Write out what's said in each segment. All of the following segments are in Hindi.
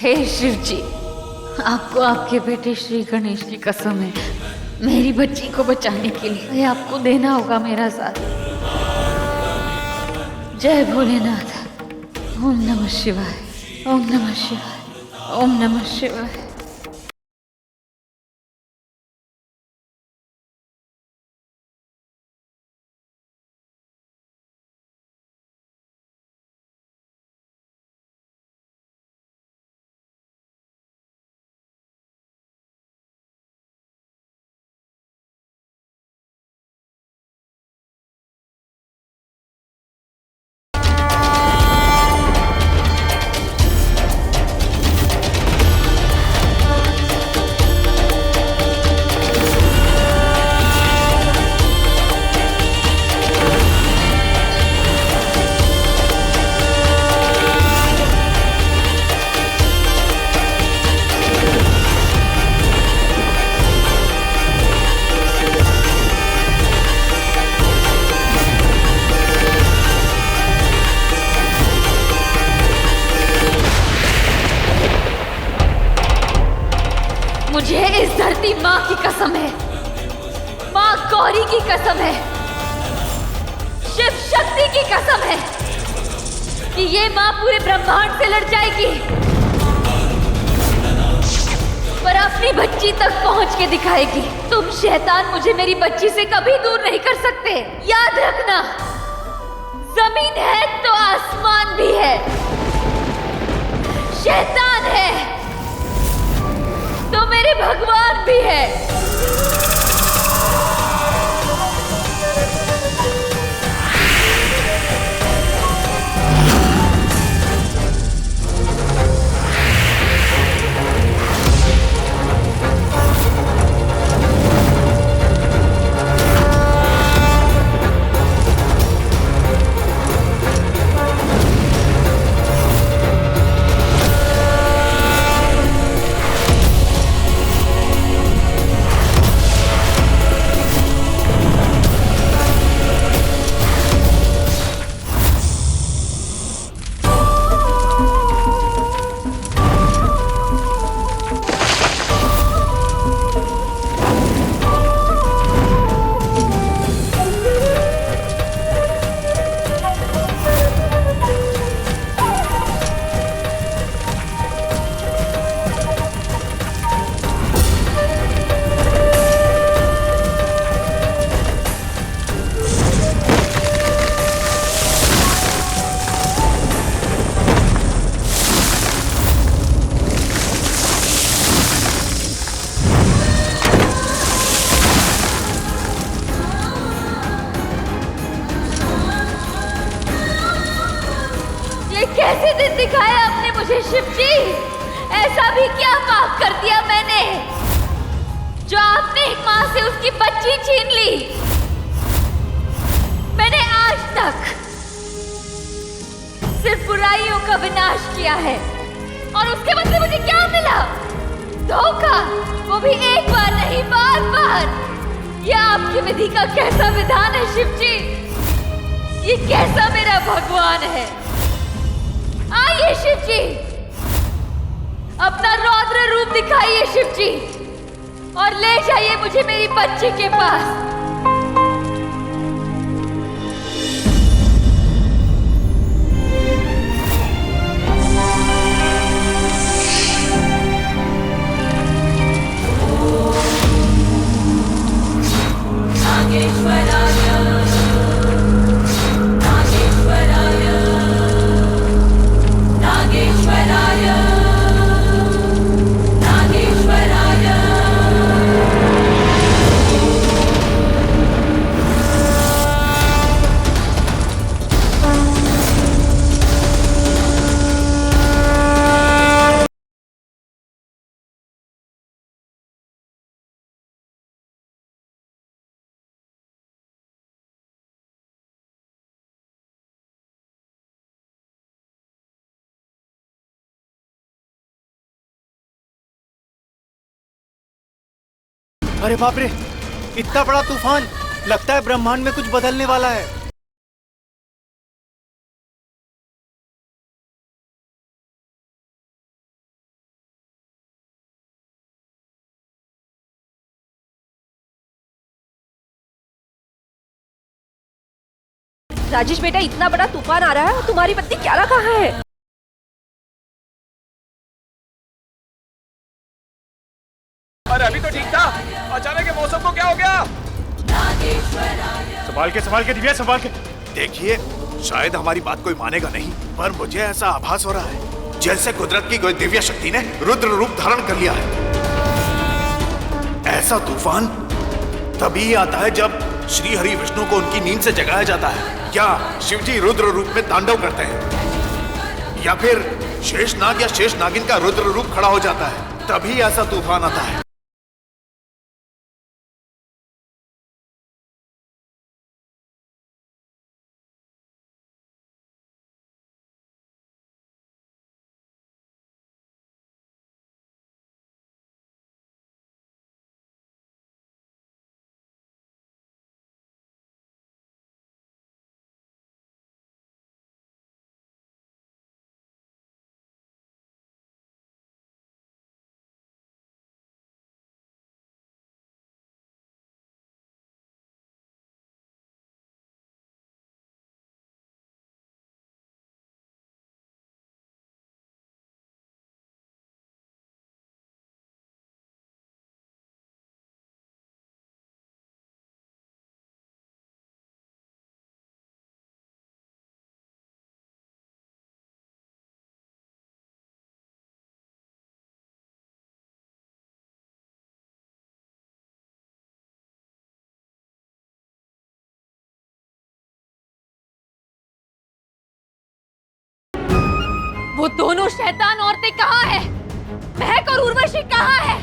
हे शिव जी, आपको आपके बेटे श्री गणेश की कसम है, मेरी बच्ची को बचाने के लिए आपको देना होगा मेरा साथ। जय भोलेनाथ। ओम नमः शिवाय, ओम नमः शिवाय, ओम नमः शिवाय। मुझे इस धरती माँ की कसम है, माँ गौरी की कसम है, शिव शक्ति की कसम है कि ये माँ पूरे ब्रह्मांड से लड़ जाएगी, पर अपनी बच्ची तक पहुंच के दिखाएगी। तुम शैतान मुझे मेरी बच्ची से कभी दूर नहीं कर सकते। याद रखना, जमीन है तो आसमान भी है, शैतान है तो मेरे भगवान भी है। कैसे दिन दिखाया आपने मुझे शिव जी? ऐसा भी क्या पाप कर दिया मैंने जो आपने एक माँ से उसकी बच्ची छीन ली? मैंने आज तक सिर्फ बुराइयों का विनाश किया है और उसके बदले मुझे क्या मिला? धोखा, वो भी एक बार नहीं, बार बार। यह आपकी विधि का कैसा विधान है शिव जी? ये कैसा मेरा भगवान है? आइए शिव जी, अपना रौद्र रूप दिखाइए शिव जी, और ले जाइए मुझे मेरी बच्ची के पास। अरे बाप रे, इतना बड़ा तूफान! लगता है ब्रह्मांड में कुछ बदलने वाला है। राजेश बेटा, इतना बड़ा तूफान आ रहा है और तुम्हारी पत्नी क्यारा कहाँ है? अरे अभी तो ठीक था, अचानक ये मौसम को क्या हो गया? संभाल के दिव्या, संभाल के। देखिए, शायद हमारी बात कोई मानेगा नहीं, पर मुझे ऐसा आभास हो रहा है जैसे कुदरत की कोई दिव्य शक्ति ने रुद्र रूप धारण कर लिया है। ऐसा तूफान तभी आता है जब श्री हरि विष्णु को उनकी नींद से जगाया जाता है, या शिवजी रुद्र रूप में तांडव करते हैं, या फिर शेषनाग या शेषनागिन का रुद्र रूप खड़ा हो जाता है, तभी ऐसा तूफान आता है। वो दोनों शैतान औरतें कहाँ हैं? महक और उर्वशी कहाँ है?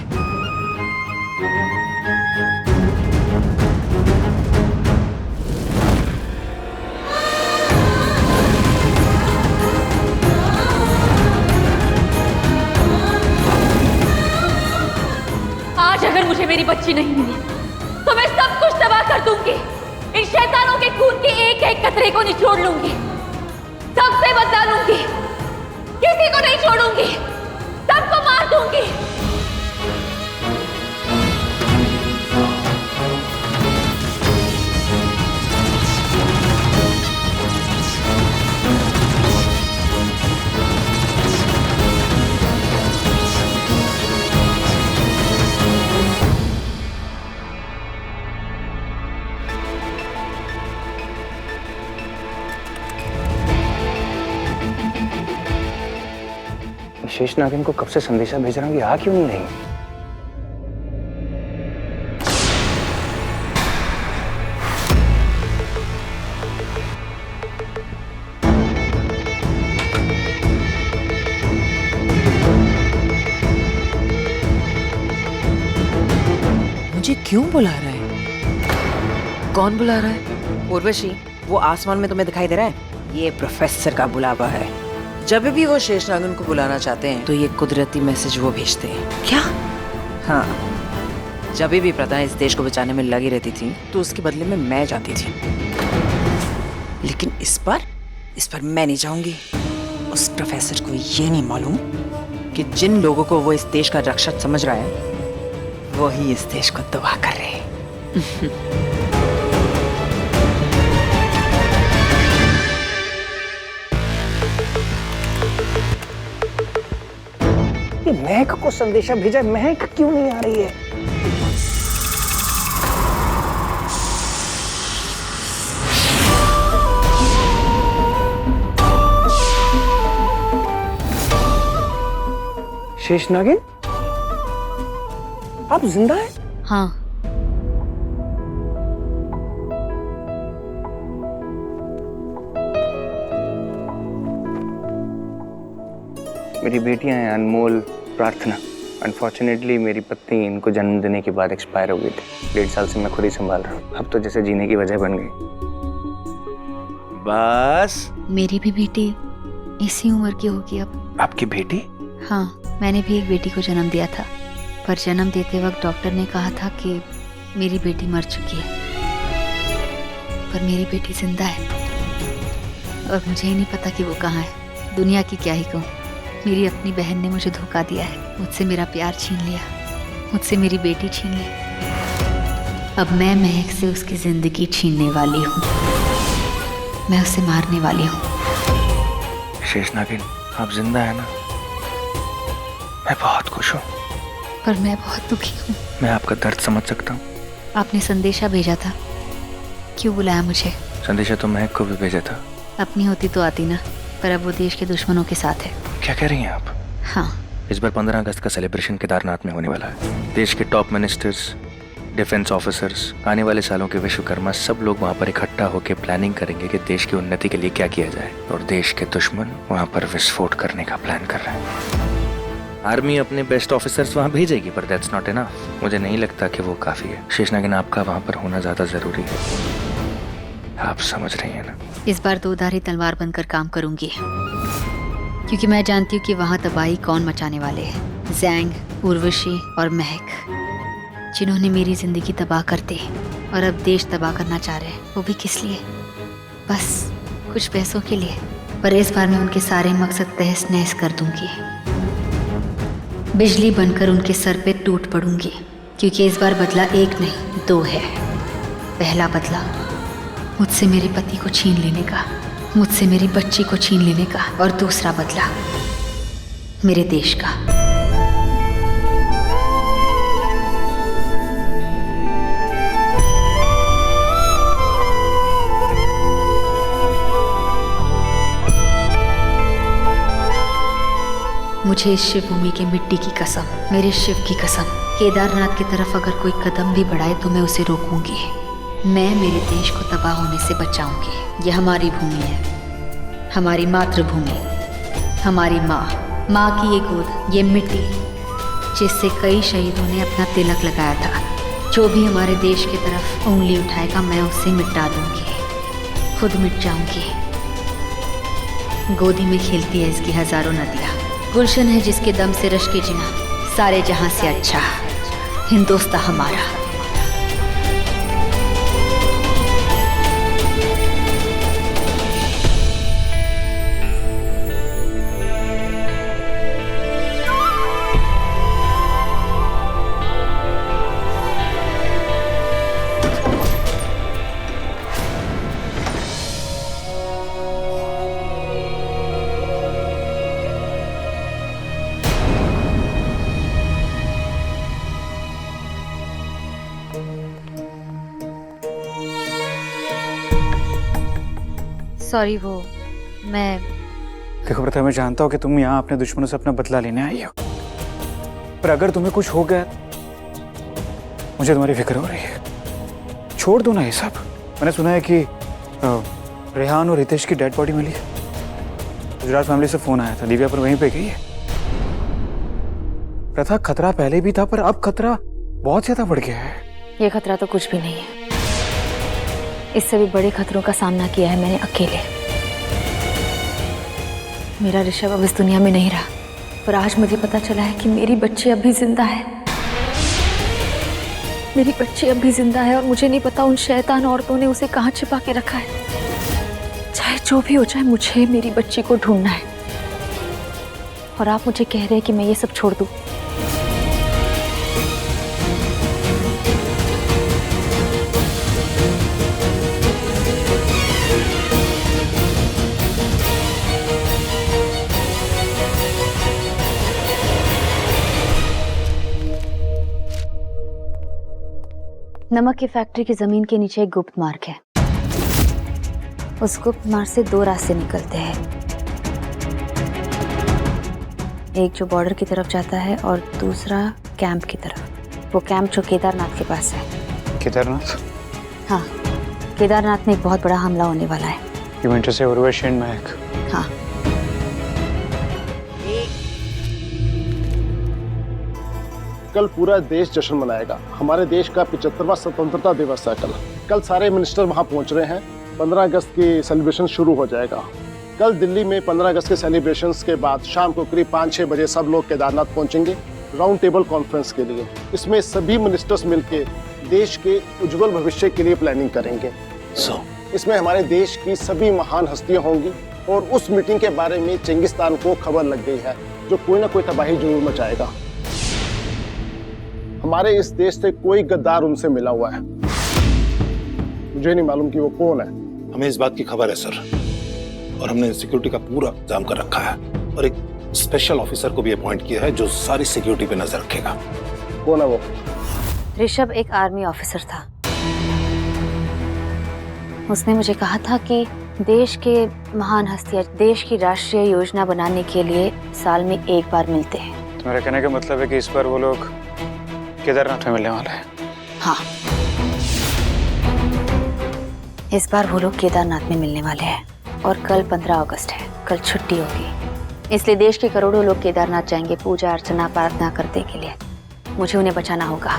आज अगर मुझे मेरी बच्ची नहीं मिली तो मैं सब कुछ तबाह कर दूंगी। इन शैतानों के खून के एक एक कतरे को निचोड़ लूंगी, सबसे बदला लूंगी, किसी को नहीं छोड़ूंगी, सबको मार दूंगी। शेषनागिन को कब से संदेशा भेज रहा हूँ, ये आ क्यों नहीं रही? मुझे क्यों बुला रहा है? कौन बुला रहा है? उर्वशी, वो आसमान में तुम्हें दिखाई दे रहा है? ये प्रोफेसर का बुलावा है। जब भी वो शेषनागिन को बुलाना चाहते हैं तो ये कुदरती मैसेज वो भेजते हैं। क्या? हाँ, जब भी प्रदा इस देश को बचाने में लगी रहती थी तो उसके बदले में मैं जाती थी, लेकिन इस पर मैं नहीं जाऊंगी। उस प्रोफेसर को ये नहीं मालूम कि जिन लोगों को वो इस देश का रक्षक समझ रहा है वो ही इस देश को तबाह कर रहे हैं। महक को संदेशा भेजा, महक क्यों नहीं आ रही है? शेषनागिन, आप जिंदा हैं? हाँ। मेरी बेटियां हैं अनमोल, प्रार्थना। अनफॉर्चुनेटली मेरी पत्नी इनको जन्म देने के बाद एक्सपायर हो गई थी। 1.5 साल से मैं खुद ही संभाल रहा हूँ। अब तो जैसे जीने की वजह बन गई। बस मेरी भी बेटी इसी उम्र की होगी अब। आपकी बेटी? हाँ, मैंने भी एक बेटी को जन्म दिया था, पर जन्म देते वक्त डॉक्टर ने कहा था कि मेरी बेटी मर चुकी है, पर मेरी बेटी जिंदा है और मुझे ही नहीं पता कि वो कहाँ है। दुनिया की क्या ही कहूँ, मेरी अपनी बहन ने मुझे धोखा दिया है, मुझसे मेरा प्यार छीन लिया, मुझसे मेरी बेटी छीन ली। अब मैं महक से उसकी जिंदगी छीनने वाली हूँ। मैं उसे मारने वाली हूँ। शेष नागिन, आप जिंदा है ना? मैं बहुत खुश हूँ। पर मैं बहुत दुखी हूँ। मैं आपका दर्द समझ सकता हूँ। आपने संदेशा भेजा था, क्यों बुलाया मुझे? संदेशा तो महक को भी भेजा था। अपनी होती तो आती ना, पर अब वो देश के दुश्मनों के साथ है। क्या कह रही हैं आप? हाँ, इस बार 15 अगस्त का सेलिब्रेशन केदारनाथ में होने वाला है। देश के टॉप मिनिस्टर्स, डिफेंस ऑफिसर्स, आने वाले सालों के विश्वकर्मा, सब लोग वहाँ पर इकट्ठा होकर प्लानिंग करेंगे कि देश की उन्नति के लिए क्या किया जाए। और देश के दुश्मन वहाँ पर विस्फोट करने का प्लान कर रहे हैं। आर्मी अपने बेस्ट ऑफिसर्स वहाँ भेजेगी, पर दैट्स नॉट इनफ। मुझे नहीं लगता कि वो काफी है। शेष नागिन, आपका वहाँ पर होना ज्यादा जरूरी है। आप समझ रही हैं ना? इस बार दोधारी तलवार बनकर काम करूंगी, क्योंकि मैं जानती हूँ कि वहाँ तबाही कौन मचाने वाले हैं। जैंग, उर्वशी और महक, जिन्होंने मेरी जिंदगी तबाह कर दी और अब देश तबाह करना चाह रहे हैं। वो भी किस लिए? बस कुछ पैसों के लिए। पर इस बार मैं उनके सारे मकसद तहस नहस कर दूंगी। बिजली बनकर उनके सर पे टूट पड़ूंगी, क्योंकि इस बार बदला एक नहीं 2 है। पहला बदला मुझसे मेरे पति को छीन लेने का, मुझसे मेरी बच्ची को छीन लेने का, और दूसरा बदला मेरे देश का। मुझे इस शिव भूमि के मिट्टी की कसम, मेरे शिव की कसम, केदारनाथ की तरफ अगर कोई कदम भी बढ़ाए तो मैं उसे रोकूंगी। मैं मेरे देश को तबाह होने से बचाऊंगी। यह हमारी भूमि है, हमारी मातृभूमि, हमारी माँ की ये गोद, ये मिट्टी जिससे कई शहीदों ने अपना तिलक लगाया था। जो भी हमारे देश की तरफ उंगली उठाएगा मैं उसे मिटा दूंगी, खुद मिट जाऊंगी। गोदी में खेलती है इसकी हजारों नदियाँ, गुलशन है जिसके दम से रश के जिना, सारे जहां से अच्छा हिंदुस्तान हमारा। सॉरी, वो मैं देखो प्रथा, मैं जानता हूँ कि तुम यहाँ अपने दुश्मनों से अपना बदला लेने आई हो, पर अगर तुम्हें कुछ हो गया मुझे तुम्हारी फिक्र हो रही है। छोड़ दो ना ये सब। मैंने सुना है कि रेहान और रितेश की डेड बॉडी मिली है। गुजरात फैमिली से फोन आया था, दिव्या पर वहीं पे गई है। प्रथा, खतरा पहले भी था, पर अब खतरा बहुत ज्यादा बढ़ गया है। ये खतरा तो कुछ भी नहीं है। इससे भी बड़े खतरों का सामना किया है मैंने अकेले। मेरा ऋषभ अब इस दुनिया में नहीं रहा, पर आज मुझे पता चला है कि मेरी बच्ची अब भी जिंदा है। मेरी बच्ची अब भी जिंदा है और मुझे नहीं पता उन शैतान औरतों ने उसे कहाँ छिपा के रखा है। चाहे जो भी हो जाए, मुझे मेरी बच्ची को ढूंढना है। और आप मुझे कह रहे हैं कि मैं ये सब छोड़ दूं? नमक की फैक्ट्री की जमीन के नीचे एक गुप्त मार्ग है। उस गुप्त मार्ग से 2 रास्ते निकलते हैं, एक जो बॉर्डर की तरफ जाता है और दूसरा कैंप की तरफ। वो कैंप जो केदारनाथ के पास है। केदारनाथ? हाँ, केदारनाथ में एक बहुत बड़ा हमला होने वाला है। You mean to say Urvashi and महक? हाँ, कल पूरा देश जश्न मनाएगा। हमारे देश का 75वां स्वतंत्रता दिवस है कल सारे मिनिस्टर वहां पहुंच रहे हैं। 15 अगस्त की सेलिब्रेशन शुरू हो जाएगा। कल दिल्ली में 15 अगस्त के सेलिब्रेशंस के बाद शाम को करीब 5-6 बजे सब लोग केदारनाथ पहुंचेंगे राउंड टेबल कॉन्फ्रेंस के लिए। इसमें सभी मिनिस्टर्स मिलके देश के उज्जवल भविष्य के लिए प्लानिंग करेंगे। इसमें हमारे देश की सभी महान हस्तियां होंगी और उस मीटिंग के बारे में चेंगिस्तान को खबर लग गई है, जो कोई ना कोई तबाही जरूर मचाएगा। हमारे इस देश से कोई गद्दार उनसे मिला हुआ है। मुझे नहीं मालूम कि वो कौन है, हमें इस बात की खबर है सर, और हमने सिक्योरिटी का पूरा इंतजाम कर रखा है और एक स्पेशल ऑफिसर को भी अपॉइंट किया है जो सारी सिक्योरिटी पे नजर रखेगा। कौन है वो? ऋषभ एक आर्मी ऑफिसर था। उसने मुझे कहा था कि देश के महान हस्तियां देश की राष्ट्रीय योजना बनाने के लिए साल में एक बार मिलते हैं। तुम्हारे कहने का मतलब है कि इस बार वो लोग केदारनाथ में मिलने वाले हैं? हाँ, इस बार वो लोग केदारनाथ में मिलने वाले हैं और कल 15 अगस्त है। कल छुट्टी होगी, इसलिए देश के करोड़ों लोग केदारनाथ जाएंगे पूजा अर्चना प्रार्थना करने के लिए। मुझे उन्हें बचाना होगा।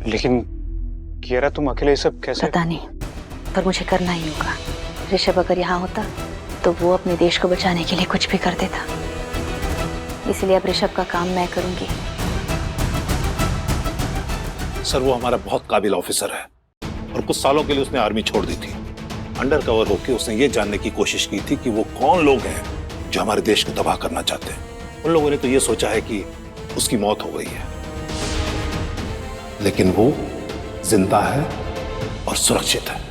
लेकिन कियारा, तुम अकेले सब कैसे? पता नहीं, पर मुझे करना ही होगा। ऋषभ अगर यहाँ होता तो वो अपने देश को बचाने के लिए कुछ भी कर देता, इसलिए अब ऋषभ का काम मैं करूंगी। सर, वो हमारा बहुत काबिल ऑफिसर है और कुछ सालों के लिए उसने आर्मी छोड़ दी थी। अंडर कवर होकर उसने ये जानने की कोशिश की थी कि वो कौन लोग हैं जो हमारे देश को तबाह करना चाहते हैं। उन लोगों ने तो ये सोचा है कि उसकी मौत हो गई है, लेकिन वो जिंदा है और सुरक्षित है।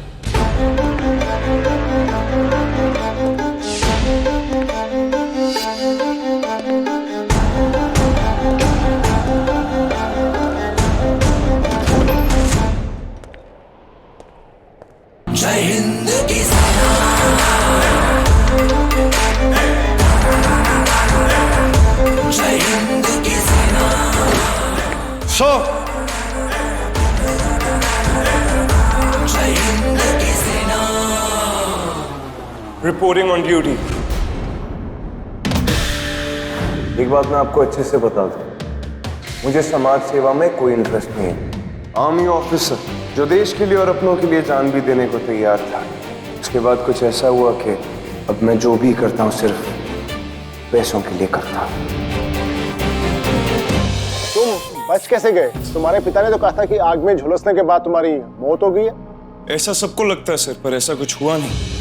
जय हिंद की सेना, जय हिंद की सेना। जय हिंद की सेना। Reporting on duty. एक बात मैं आपको अच्छे से बता दूं, मुझे समाज सेवा में कोई इंटरेस्ट नहीं है। आर्मी ऑफिसर जो देश के लिए और अपनों के लिए जान भी देने को तैयार था, उसके बाद कुछ ऐसा हुआ कि अब मैं जो भी करता हूँ सिर्फ पैसों के लिए करता हूँ। तुम बच कैसे गए? तुम्हारे पिता ने तो कहा था कि आग में झुलसने के बाद तुम्हारी मौत हो गई है। ऐसा सबको लगता है सर, पर ऐसा कुछ हुआ नहीं।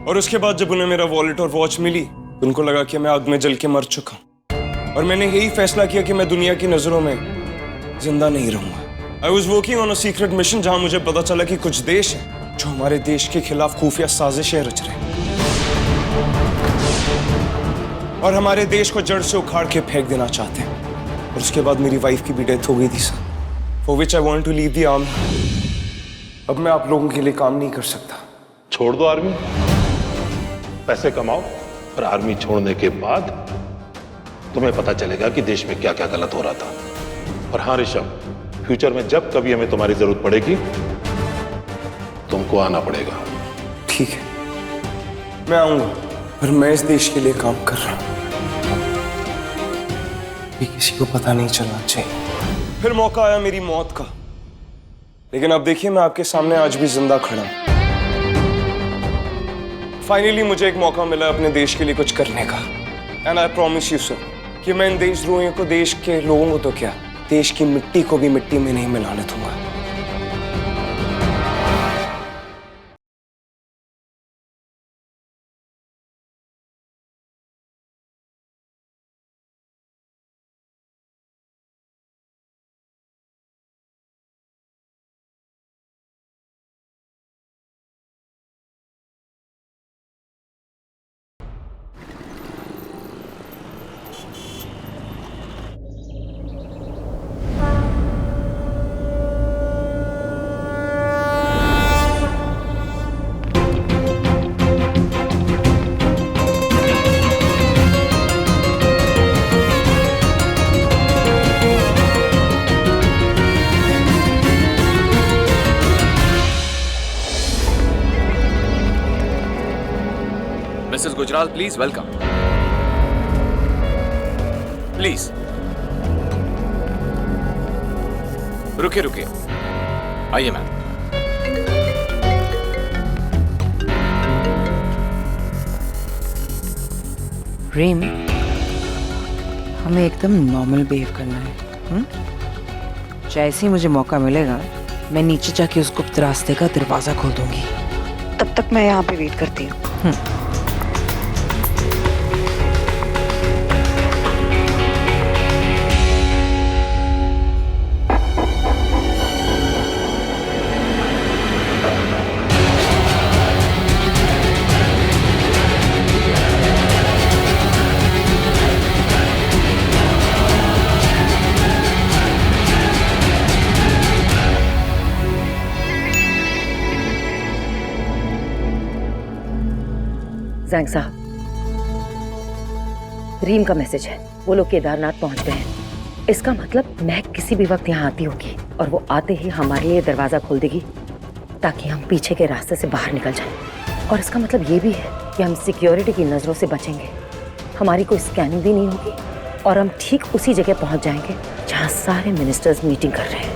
और उसके बाद जब उन्हें मेरा वॉलेट और वॉच मिली, उनको लगा कि मैं आग में जल के मर चुका हूं, और मैंने यही फैसला किया कि मैं दुनिया की नजरों में जिंदा नहीं रहूंगा। I was working on a secret mission, जहां मुझे पता चला कि कुछ देश है जो हमारे देश के खिलाफ खुफिया साजिशें रच रहे हैं और हमारे देश को जड़ से उखाड़ के फेंक देना चाहते हैं। और उसके बाद मेरी वाइफ की भी डेथ हो गई थी sir, for which I want to leave the army. अब मैं आप लोगों के लिए काम नहीं कर सकता। छोड़ दो आर्मी, पैसे कमाओ, और आर्मी छोड़ने के बाद तुम्हें पता चलेगा कि देश में क्या क्या गलत हो रहा था। और हाँ ऋषभ, फ्यूचर में जब कभी हमें तुम्हारी जरूरत पड़ेगी तुमको आना पड़ेगा। ठीक है, मैं आऊंगा, पर मैं इस देश के लिए काम कर रहा हूं, ये किसी को पता नहीं चलना चाहिए। फिर मौका आया मेरी मौत का, लेकिन अब देखिए मैं आपके सामने आज भी जिंदा खड़ा हूं। फाइनली मुझे एक मौका मिला अपने देश के लिए कुछ करने का, and I promise you sir कि मैं इन देशद्रोहियों को, देश के लोगों को तो क्या, देश की मिट्टी को भी मिट्टी में नहीं मिलाने दूंगा। Mrs Gujral, please welcome. Please रुके रुके, आइए मैम। प्रेम, हमें एकदम नॉर्मल बिहेव करना है। जैसे ही मुझे मौका मिलेगा मैं नीचे जाके उस गुप्त रास्ते का दरवाजा खोल दूंगी। तब तक मैं यहाँ पे वेट करती हूँ। जैंग साहब, रीम का मैसेज है। वो लोग केदारनाथ पहुंच गए हैं। इसका मतलब महक किसी भी वक्त यहाँ आती होगी और वो आते ही हमारे लिए दरवाजा खोल देगी ताकि हम पीछे के रास्ते से बाहर निकल जाएं। और इसका मतलब ये भी है कि हम सिक्योरिटी की नजरों से बचेंगे, हमारी कोई स्कैनिंग भी नहीं होगी और हम ठीक उसी जगह पहुंच जाएंगे जहाँ सारे मिनिस्टर्स मीटिंग कर रहे हैं।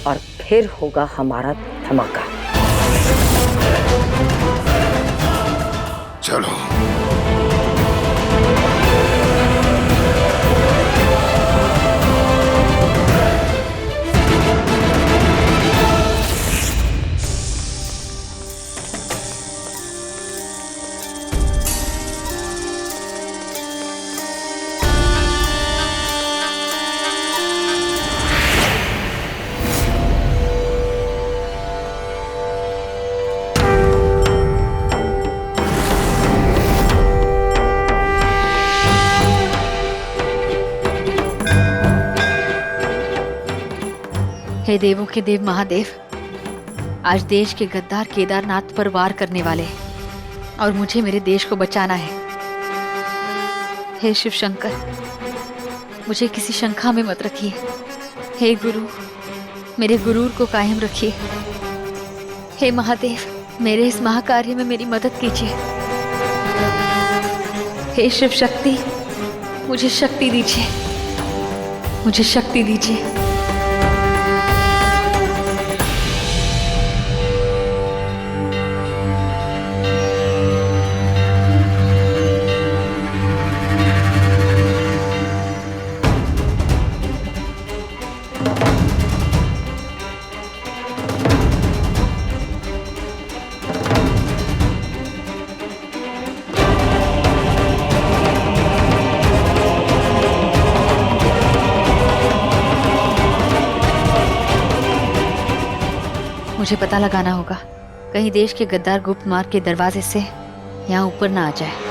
और फिर होगा हमारा धमाका। चलो। हे देवों के देव महादेव, आज देश के गद्दार केदारनाथ पर वार करने वाले हैं और मुझे मेरे देश को बचाना है। हे शिव शंकर, मुझे किसी शंका में मत रखिए। हे गुरु, मेरे गुरूर को कायम रखिए। हे महादेव, मेरे इस महाकार्य में मेरी मदद कीजिए। हे शिव शक्ति, मुझे शक्ति दीजिए, मुझे शक्ति दीजिए। मुझे पता लगाना होगा कहीं देश के गद्दार गुप्त मार्ग के दरवाजे से यहाँ ऊपर ना आ जाए।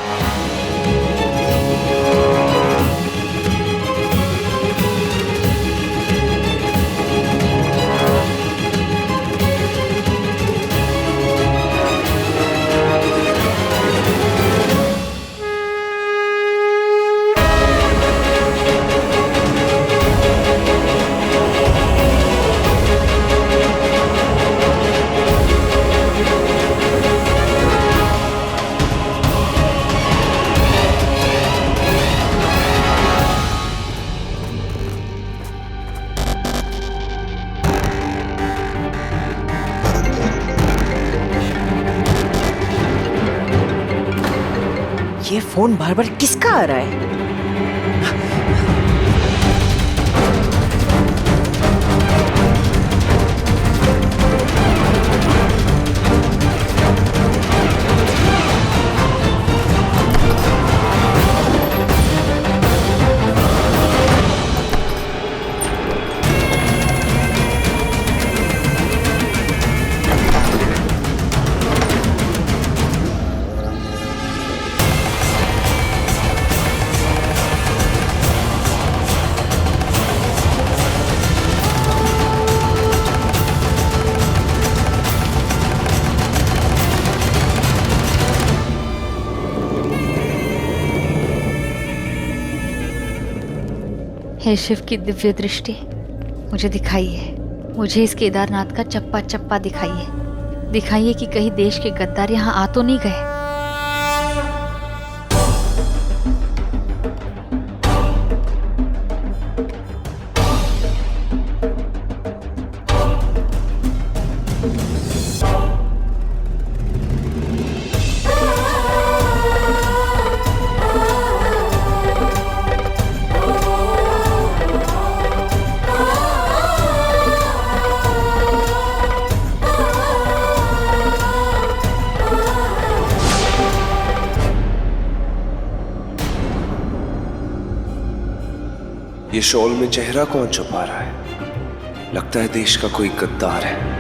ये फोन बार बार किसका आ रहा है? हे शिव की दिव्य दृष्टि, मुझे दिखाइए, मुझे इस केदारनाथ का चप्पा चप्पा दिखाइए। दिखाइए कि कहीं देश के गद्दार यहाँ आ तो नहीं गए। ये शॉल में चेहरा कौन छुपा रहा है? लगता है देश का कोई गद्दार है।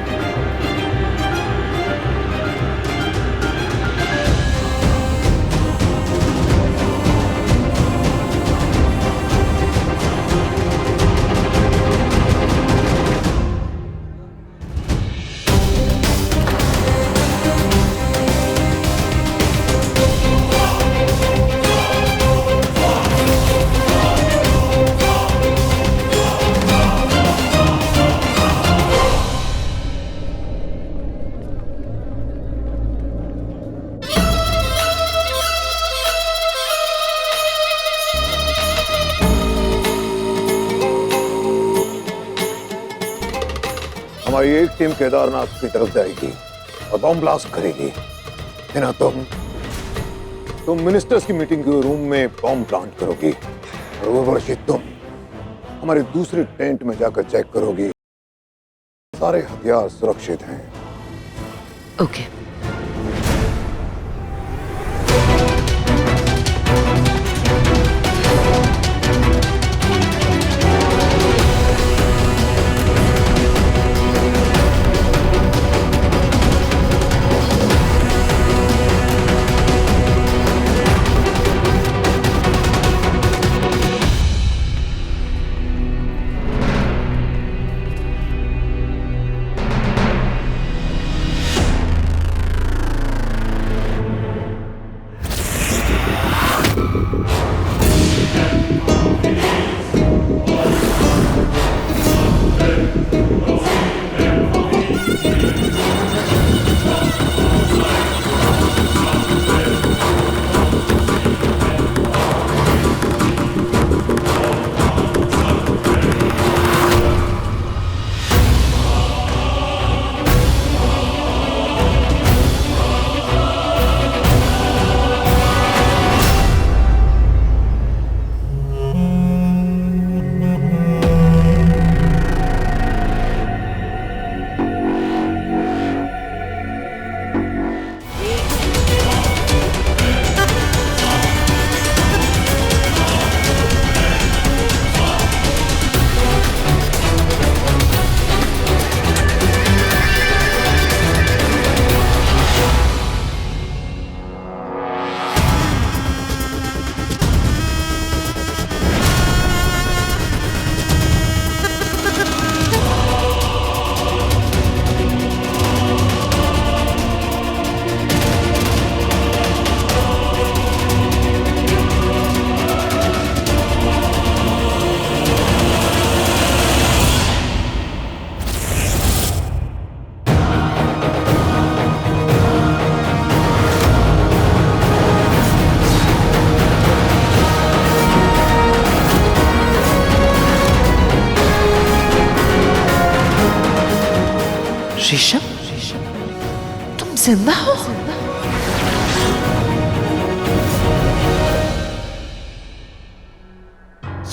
हमारी एक टीम केदारनाथ की तरफ जाएगी और बॉम्ब ब्लास्ट करेगी। है ना? तुम मिनिस्टर्स की मीटिंग के रूम में बॉम्ब प्लांट करोगी और उर्वशी तुम हमारे दूसरे टेंट में जाकर चेक करोगी सारे हथियार सुरक्षित हैं। ओके। शीशम, तुम जिंदा हो?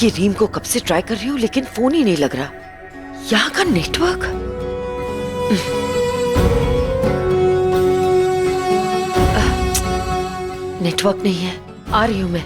ये रीम को कब से ट्राई कर रही हूँ लेकिन फोन ही नहीं लग रहा। यहाँ का नेटवर्क नेटवर्क नहीं है। आ रही हूँ मैं।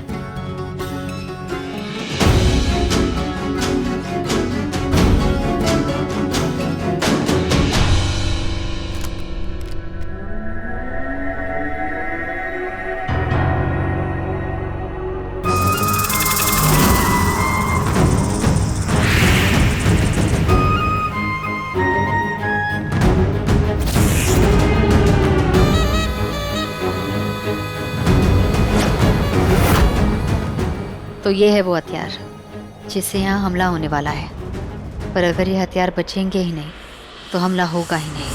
तो ये है वो हथियार जिससे यहाँ हमला होने वाला है। पर अगर ये हथियार बचेंगे ही नहीं तो हमला होगा ही नहीं।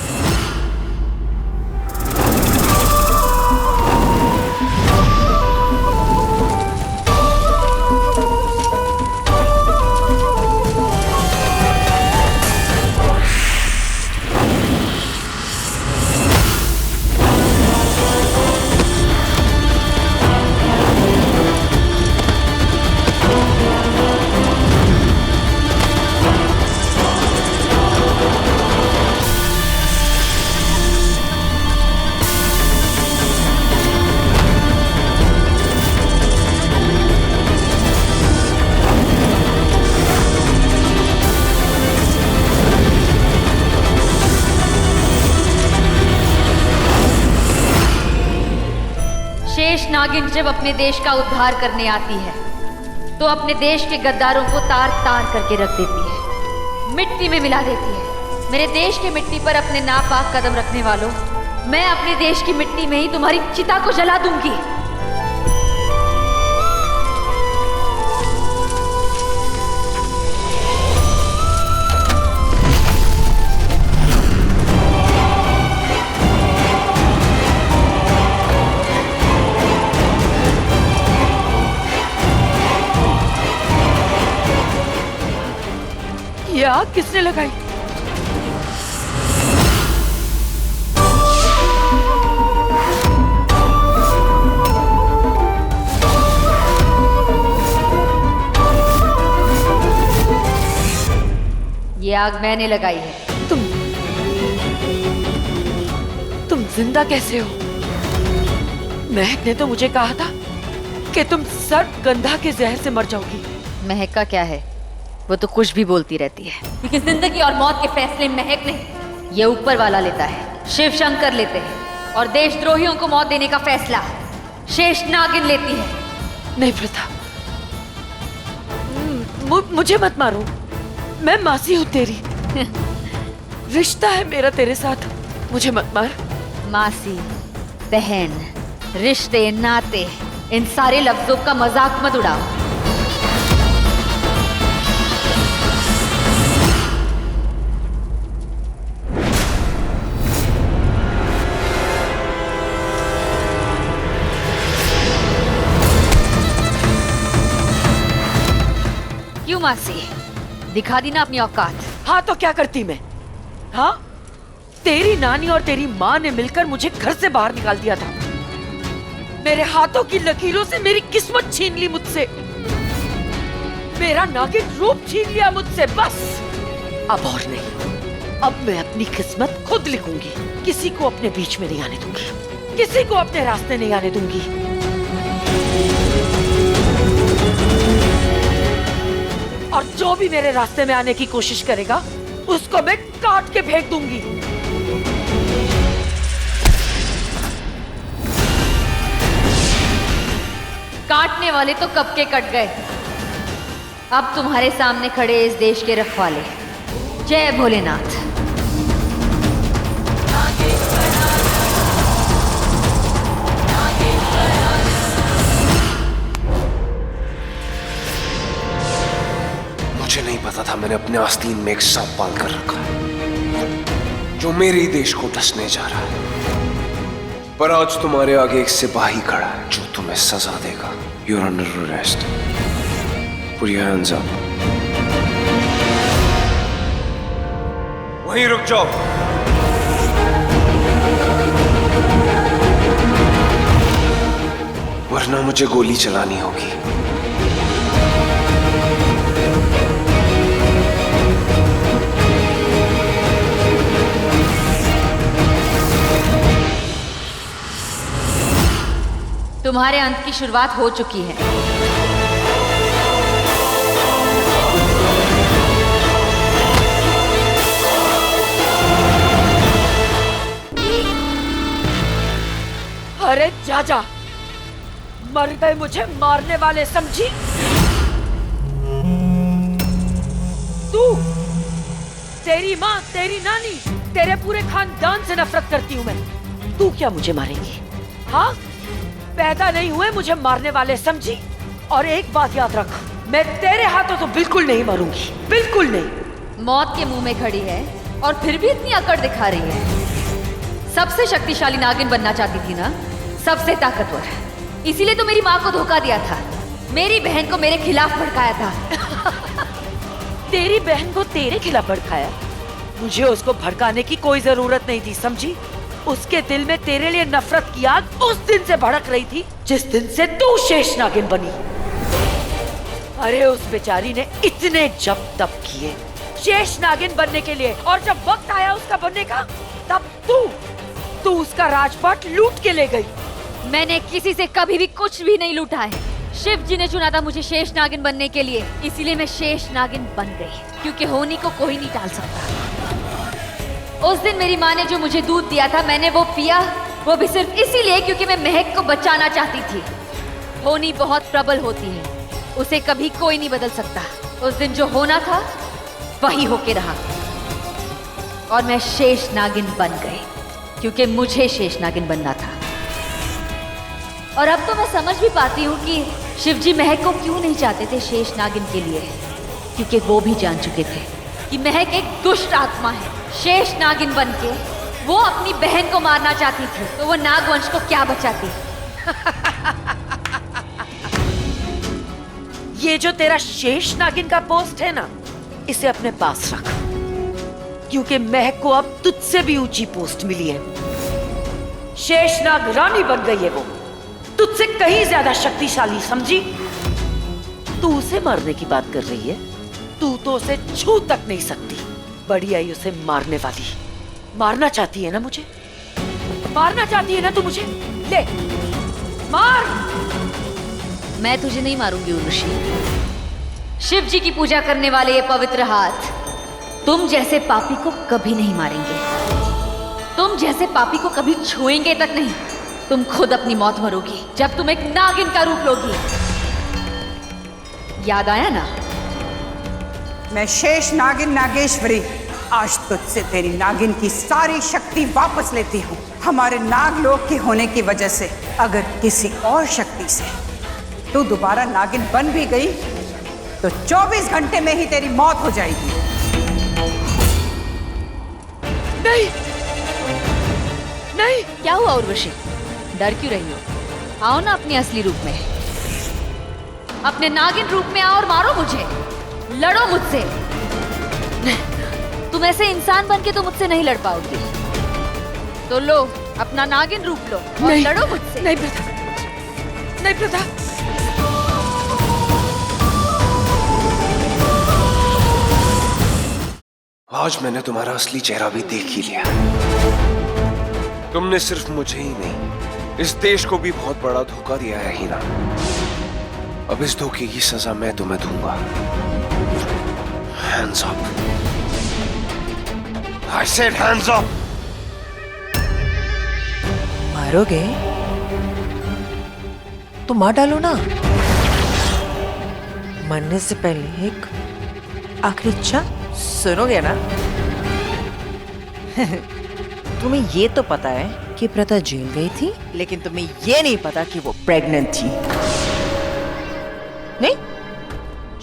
शेष नागिन जब अपने देश का उद्धार करने आती है तो अपने देश के गद्दारों को तार तार करके रख देती है, मिट्टी में मिला देती है। मेरे देश की मिट्टी पर अपने नापाक कदम रखने वालों, मैं अपने देश की मिट्टी में ही तुम्हारी चिता को जला दूंगी। ये आग किसने लगाई? ये आग मैंने लगाई है। तुम जिंदा कैसे हो? महक ने तो मुझे कहा था कि तुम सर्प गंधा के जहर से मर जाओगी। महक का क्या है, वो तो कुछ भी बोलती रहती है, क्योंकि जिंदगी और मौत के फैसले महक नहीं, ये ऊपर वाला लेता है, शिव शंकर लेते हैं, और देशद्रोहियों को मौत देने का फैसला शेष नागिन लेती है। नहीं प्रथा, मुझे मत मारो, मैं मासी हूँ तेरी। रिश्ता है मेरा तेरे साथ, मुझे मत मार। मासी, बहन, रिश्ते, नाते, इन सारे लफ्जों का मजाक मत उड़ाओ। क्यों मासी, दिखा दी ना अपनी औकात। हाँ तो क्या करती मैं? हाँ, तेरी नानी और तेरी माँ ने मिलकर मुझे घर से बाहर निकाल दिया था। मेरे हाथों की लकीरों से मेरी किस्मत छीन ली मुझसे, मेरा नागिन रूप छीन लिया मुझसे। बस अब और नहीं, अब मैं अपनी किस्मत खुद लिखूंगी। किसी को अपने बीच में नहीं आने दूंगी, किसी को अपने रास्ते नहीं आने दूंगी। और जो भी मेरे रास्ते में आने की कोशिश करेगा उसको मैं काट के फेंक दूंगी। काटने वाले तो कब के कट गए, अब तुम्हारे सामने खड़े इस देश के रखवाले। जय भोलेनाथ। मुझे नहीं पता था मैंने अपने आस्तीन में एक सांप पाल कर रखा है जो मेरे ही देश को डसने जा रहा है। पर आज तुम्हारे आगे एक सिपाही खड़ा है जो तुम्हें सजा देगा। You're under arrest. Put your hands up. वहीं रुक जाओ। वरना मुझे गोली चलानी होगी। तुम्हारे अंत की शुरुआत हो चुकी है। अरे जा, मर गए मुझे मारने वाले, समझी? तू, तेरी माँ, तेरी नानी, तेरे पूरे खानदान से नफरत करती हूँ मैं। तू क्या मुझे मारेगी? हाँ, पैदा नहीं हुए मुझे मारने वाले, समझी? और एक बात याद रख, मैं तेरे हाथों तो बिल्कुल नहीं मरूंगी, बिल्कुल नहीं। मौत के मुंह में खड़ी है और फिर भी इतनी अकड़ दिखा रही है। सबसे शक्तिशाली नागिन बनना चाहती थी ना, सबसे ताकतवर, इसीलिए तो मेरी माँ को धोखा दिया था, मेरी बहन को मेरे खिलाफ भड़काया था। तेरी बहन को तेरे खिलाफ भड़काया? मुझे उसको भड़काने की कोई जरूरत नहीं थी, समझी? उसके दिल में तेरे लिए नफरत की आग उस दिन से भड़क रही थी जिस दिन से तू शेष नागिन बनी। अरे उस बेचारी ने इतने जप तप किए शेष नागिन बनने के लिए, और जब वक्त आया उसका बनने का, तब तू उसका राजपाट लूट के ले गई। मैंने किसी से कभी भी कुछ भी नहीं लूटा है। शिव जी ने चुना था मुझे शेष नागिन बनने के लिए, इसीलिए मैं शेष नागिन बन गई, क्योंकि होनी को कोई नहीं टाल सकता। उस दिन मेरी माँ ने जो मुझे दूध दिया था, मैंने वो पिया, वो भी सिर्फ इसीलिए क्योंकि मैं महक को बचाना चाहती थी। होनी बहुत प्रबल होती है, उसे कभी कोई नहीं बदल सकता। उस दिन जो होना था वही होके रहा और मैं शेष नागिन बन गई क्योंकि मुझे शेष नागिन बनना था। और अब तो मैं समझ भी पाती हूँ कि शिवजी महक को क्यों नहीं चाहते थे शेष नागिन के लिए, क्योंकि वो भी जान चुके थे कि महक एक दुष्ट आत्मा है। शेष नागिन बनके वो अपनी बहन को मारना चाहती थी, तो वो नागवंश को क्या बचाती। ये जो तेरा शेष नागिन का पोस्ट है ना, इसे अपने पास रख, क्योंकि महक को अब तुझसे भी ऊंची पोस्ट मिली है। शेष नाग रानी बन गई है वो, तुझसे कहीं ज्यादा शक्तिशाली, समझी? तू उसे मारने की बात कर रही है, तू तो उसे छू तक नहीं सकती। बड़ी आई उसे मारने वाली। मारना चाहती है ना मुझे? मारना चाहती है ना तू मुझे? ले मार। मैं तुझे नहीं मारूंगी उर्वशी। शिव जी की पूजा करने वाले ये पवित्र हाथ तुम जैसे पापी को कभी नहीं मारेंगे। तुम जैसे पापी को कभी छुएंगे तक नहीं। तुम खुद अपनी मौत मरोगी जब तुम एक नागिन का रूप लोगी। याद आया ना? मैं शेष नागिन नागेश्वरी आज तुझसे तेरी नागिन की सारी शक्ति वापस लेती हूँ। हमारे नागलोक के होने की वजह से अगर किसी और शक्ति से तू दोबारा नागिन बन भी गई तो 24 घंटे में ही तेरी मौत हो जाएगी। नहीं नहीं। क्या हुआ उर्वशी? डर क्यों रही हो? आओ ना अपने असली रूप में, अपने नागिन रूप में आओ और मारो मुझे, लड़ो मुझसे। तुम ऐसे इंसान बन के तो मुझसे नहीं लड़ पाओगी, तो लो अपना नागिन रूप लो और लड़ो मुझसे। नहीं प्रथा, नहीं प्रथा। आज मैंने तुम्हारा असली चेहरा भी देख ही लिया। तुमने सिर्फ मुझे ही नहीं, इस देश को भी बहुत बड़ा धोखा दिया है हीना। अब इस धोखे की सजा मैं तुम्हें दूंगा। Hands up. I said hands up. मारोगे तो मार डालो ना। मरने से पहले एक आखिरी इच्छा सुनोगे ना? तुम्हें ये तो पता है कि प्रथा जेल गई थी, लेकिन तुम्हें ये नहीं पता कि वो प्रेग्नेंट थी। नहीं?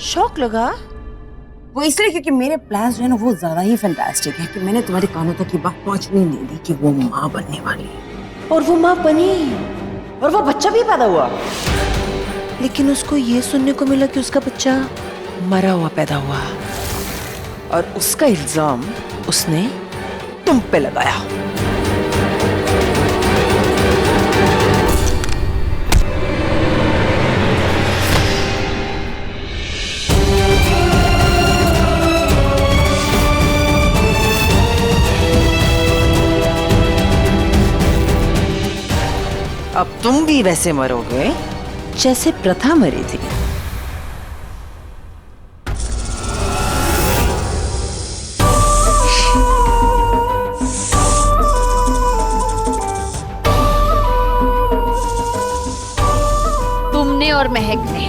शौक लगा? वो इसलिए क्योंकि मेरे प्लान्स जो है ना वो ज्यादा ही फैंटास्टिक है कि मैंने तुम्हारे कानों तक ये बात पहुंचने नहीं दी कि वो माँ बनने वाली है। और वो माँ बनी और वो बच्चा भी पैदा हुआ, लेकिन उसको ये सुनने को मिला कि उसका बच्चा मरा हुआ पैदा हुआ और उसका इल्जाम उसने तुम पे लगाया। अब तुम भी वैसे मरोगे जैसे प्रथा मरी थी। तुमने और महक ने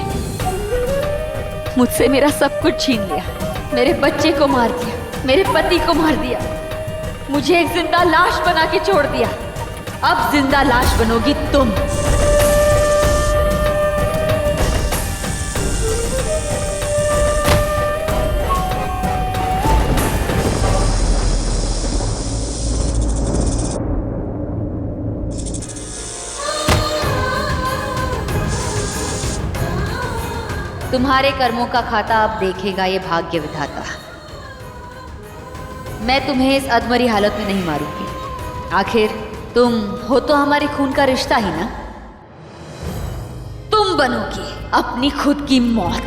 मुझसे मेरा सब कुछ छीन लिया। मेरे बच्चे को मार दिया, मेरे पति को मार दिया, मुझे एक जिंदा लाश बना के छोड़ दिया। अब जिंदा लाश बनोगी तुम। तुम्हारे कर्मों का खाता अब देखेगा ये भाग्य विधाता। मैं तुम्हें इस अधमरी हालत में नहीं मारूंगी। आखिर तुम हो तो हमारे खून का रिश्ता ही ना। तुम बनोगी अपनी खुद की मौत।